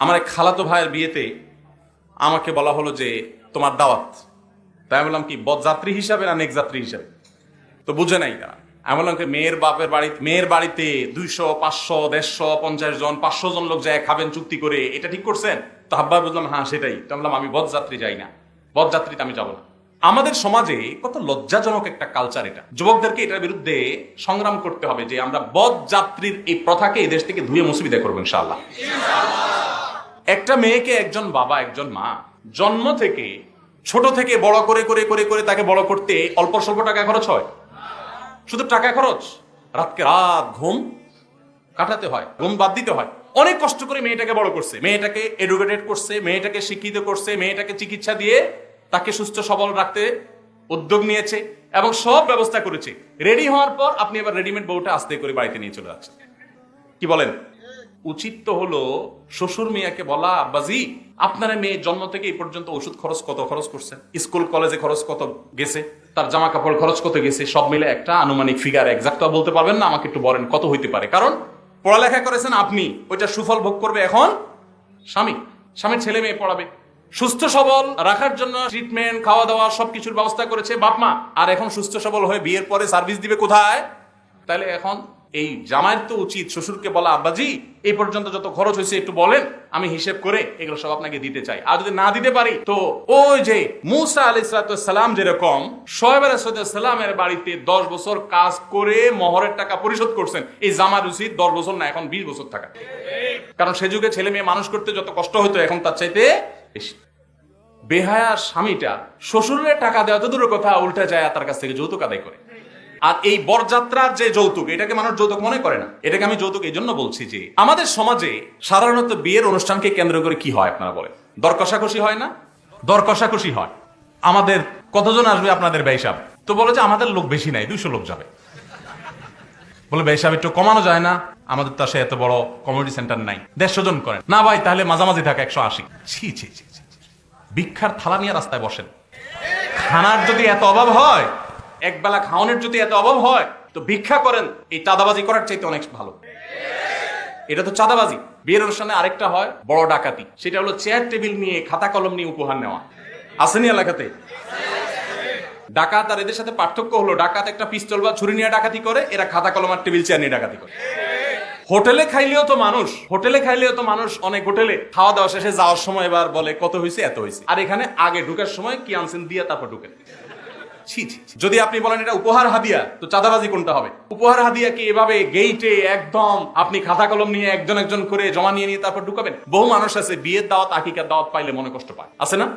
আমার এক খালাতো ভাইয়ের বিয়েতে আমাকে বলা হলো যে তোমার দাওয়াত। তাই আমি বললাম কি বরযাত্রী হিসাবে না নেকযাত্রী হিসাবে? তো বুঝে নাই তারা। আমি বললাম কি মেয়ের বাড়িতে 200, 500, 150, 50 জন, 500 জন লোক যায় খাবেন চুক্তি করে, এটা ঠিক করছেন? তো হাব্বা বুঝলাম হ্যাঁ সেটাই। তো বললাম আমি বরযাত্রী যাই না, বরযাত্রীতে আমি যাবো না। আমাদের সমাজে কত লজ্জাজনক একটা কালচার এটা। যুবকদেরকে এটার বিরুদ্ধে সংগ্রাম করতে হবে যে আমরা বরযাত্রীর এই প্রথাকে এই দেশ থেকে ধুয়ে মুছে বিদায় করবো ইনশাআল্লাহ। একটা মেয়েকে একজন বাবা একজন মা জন্ম থেকে ছোট থেকে বড় করে করে করে করে তাকে বড় করতে অল্প স্বল্প টাকা খরচ হয়? শুধু টাকা খরচ? রাতকে রাত ঘুম কাটাতে হয়, ঘুম বাদ দিতে হয়। অনেক কষ্ট করে মেয়েটাকে বড় করছে, মেয়েটাকে এডুকেটেড করছে, মেয়েটাকে শিক্ষিত করছে, মেয়েটাকে চিকিৎসা দিয়ে তাকে সুস্থ সবল রাখতে উদ্যোগ নিয়েছে এবং সব ব্যবস্থা করেছে। রেডি হওয়ার পর আপনি এবার রেডিমেড বউটা আস্তে করে বাড়িতে নিয়ে চলে যাচ্ছেন। কি বলেন? উচিত তো হলো শ্বশুর মিয়াকে বলা, আব্বাজি আপনার মেয়ে জন্ম থেকে এই পর্যন্ত ওষুধ খরচ কত খরচ করছেন, স্কুল কলেজে খরচ কত গেছে, তার জামা কাপড় খরচ কত গেছে, সব মিলে একটা আনুমানিক ফিগার এক্সাক্ট বলতে পারবেন না, আমাকে একটু বলেন কত হইতে পারে। কারণ পড়ালেখা করেছেন আপনি, ওইটা সুফল ভোগ করবে এখন স্বামীর ছেলে মেয়ে পড়াবে। সুস্থ সবল রাখার জন্য ট্রিটমেন্ট, খাওয়া দাওয়া সবকিছুর ব্যবস্থা করেছে বাপ মা। আর এখন সুস্থ সবল হয়ে বিয়ের পরে সার্ভিস দিবে কোথায়? তাহলে এখন এই জামাইয়ের তো উচিত শ্বশুরকে বলা, আব্বাজি এই পর্যন্ত যত খরচ হয়েছে একটু বলেন, আমি হিসেব করে এগুলো সব আপনাকে দিতে চাই। আর যদি না দিতে পারি তো ওই যে মুসা আলাইহিস সালাম যেরকম শোয়েব আলাইহিস সালামের বাড়িতে 10 বছর কাজ করে মহরের টাকা পরিশোধ করছেন, এই জামার উচিত 10 বছর না এখন 20 বছর থাকা। কারণ সে যুগে ছেলে মেয়ে মানুষ করতে যত কষ্ট হতো এখন তার চাইতে বেশি। বেহায়া স্বামীটা শ্বশুরের টাকা দেওয়া তো দূরের কথা, উল্টা যায় তার কাছ থেকে যৌতুক আদায় করে। আর এই বরযাত্রার যে যৌতুক, এটাকে মানুষ যৌতুক মনে করে না। এটাকে আমি যৌতুক এই জন্য বলছি যে আমাদের সমাজে সাধারণত বিয়ের অনুষ্ঠানকে কেন্দ্র করে কি হয় আপনারা বলেন? দর কষাকষি হয় না? দর কষাকষি হয়। আমাদের কতজন আসবে আপনাদের বেহিসাব? তো বলে যে আমাদের লোক বেশি নাই, 200 লোক যাবে। বলে বেহিসাব একটু কমানো যায় না? আমাদের তো এত বড় কমিউনিটি সেন্টার নাই, 150 জন করেন না ভাই, তাহলে মাঝামাঝি থাকে 180। ছি ছি ছি, ভিক্ষার থালা নিয়ে রাস্তায় বসেন। খানার যদি এত অভাব হয়, একবেলা খাওয়ানোর যদি এত অভাব হয়, তো ভিক্ষা করেন, এই চাঁদাবাজি করার চাইতে অনেক ভালো। এটা তো চাঁদাবাজি। বিয়ের অনুষ্ঠানে আরেকটা হয় বড় ডাকাতি, সেটা হলো চেয়ার টেবিল নিয়ে খাতা কলম নিয়ে উপহার নেওয়া। আসেনি এলাকাতে? ডাকাত আর এদের সাথে পার্থক্য হলো ডাকাত একটা পিস্তল বা ছুরি নিয়ে ডাকাতি করে, এরা খাতা কলম আর টেবিল চেয়ার নিয়ে ডাকাতি করে। হোটেলে খাইলেও তো মানুষ অনেক হোটেলে খাওয়া দাওয়া শেষে যাওয়ার সময় এবার বলে কত হয়েছে, এত হয়েছে। আর এখানে আগে ঢুকার সময় কি আনছেন দিয়ে তারপর ঢুকেন। যদি আপনি বলেন এটা উপহার হাদিয়া, তো চাঁদাবাজি কোনটা হবে? উপহার হাদিয়া কি এভাবে গেইটে একদম আপনি খাতা কলম নিয়ে একজন একজন করে জমা নিয়ে নিয়ে তারপর ঢুকাবেন? বহু মানুষ আছে বিয়ের দাওয়াত, আকিকার দাওয়াত পাইলে মনে কষ্ট পায়, আছে না?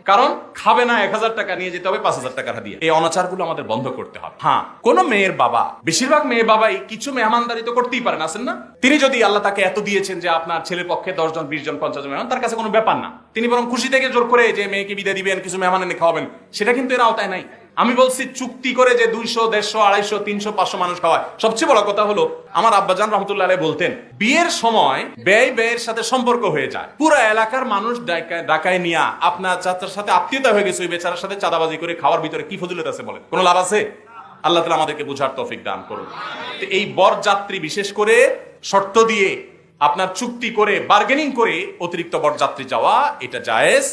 কারণ খাবে না, 1000 টাকা নিয়ে যেতে হবে 5000 টাকার হাদিয়া। এই অনাচারগুলো আমাদের বন্ধ করতে হবে। হ্যাঁ, কোন মেয়ের বাবা, বেশিরভাগ মেয়ে বাবাই কিছু মেহমানদারি তো করতেই পারেন, আছেন না? তিনি যদি আল্লাহ তাকে এত দিয়েছেন যে আপনার ছেলের পক্ষে 10 জন 20 জন 50 জন মেহমান, তার কাছে কোনো ব্যাপার না। তিনি বরং খুশি থেকে জোর করে যে মেয়েকে বিদায় দিবেন, কিছু মেহমান এনে খাওয়াবেন, সেটা কিন্তু এর আওতায় নাই। আমি বলছি চুক্তি করে যে 200, 150, 250, 300, 500 মানুষ খাওয়ায়। সবচেয়ে বড় কথা হলো আমার আব্বাজান রহমতুল্লাহ আলাইহি বলতেন, বিয়ের সময় ব্যয়ের সাথে সম্পর্ক হয়ে যায়। পুরো এলাকার মানুষ ডাকায় নিয়ে আপনার চাচার সাথে আত্মীয়তা হয়ে গেছে, ওই বেচারার সাথে চাঁদাবাজি করে খাওয়ার ভিতরে কি ফজিলত আছে বলেন? কোনো লাভ আছে? আল্লাহ তাআলা আমাদেরকে বুঝার তৌফিক দান করুন। এই বরযাত্রী বিশেষ করে শর্ত দিয়ে আপনার চুক্তি করে বার্গেনিং করে অতিরিক্ত বরযাত্রী যাওয়া, এটা জায়েজ।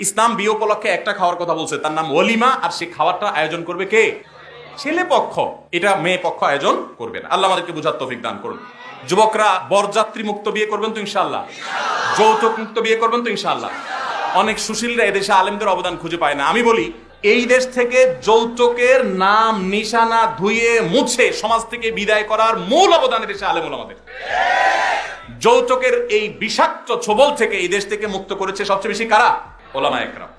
ইসলাম বিয়ে উপলক্ষে একটা খাওয়ার কথা বলছে, তার নাম ওলিমা। আর সেই খাওয়ারটা আয়োজন করবে কে? ছেলে পক্ষ, এটা মেয়ে পক্ষ আয়োজন করবে না। আল্লাহ আমাদেরকে বুঝার তৌফিক দান করুন। যুবকরা বরযাত্রী মুক্ত বিয়ে করবেন তো ইনশাআল্লাহ? যৌতুক মুক্ত বিয়ে করবেন তো ইনশাআল্লাহ? অনেক সুশীলরা এদেশে আলেমদের অবদান খুঁজে পায় না। আমি বলি এই দেশ থেকে যৌতুকের নাম নিশানা ধুয়ে মুছে সমাজ থেকে বিদায় করার মূল অবদান এদেশে আলেম ওলামাদের। যৌতুকের এই বিষাক্ত ছোবল থেকে এই দেশ থেকে মুক্ত করেছে সবচেয়ে বেশি কারা? ওলামায়ে কেরাম।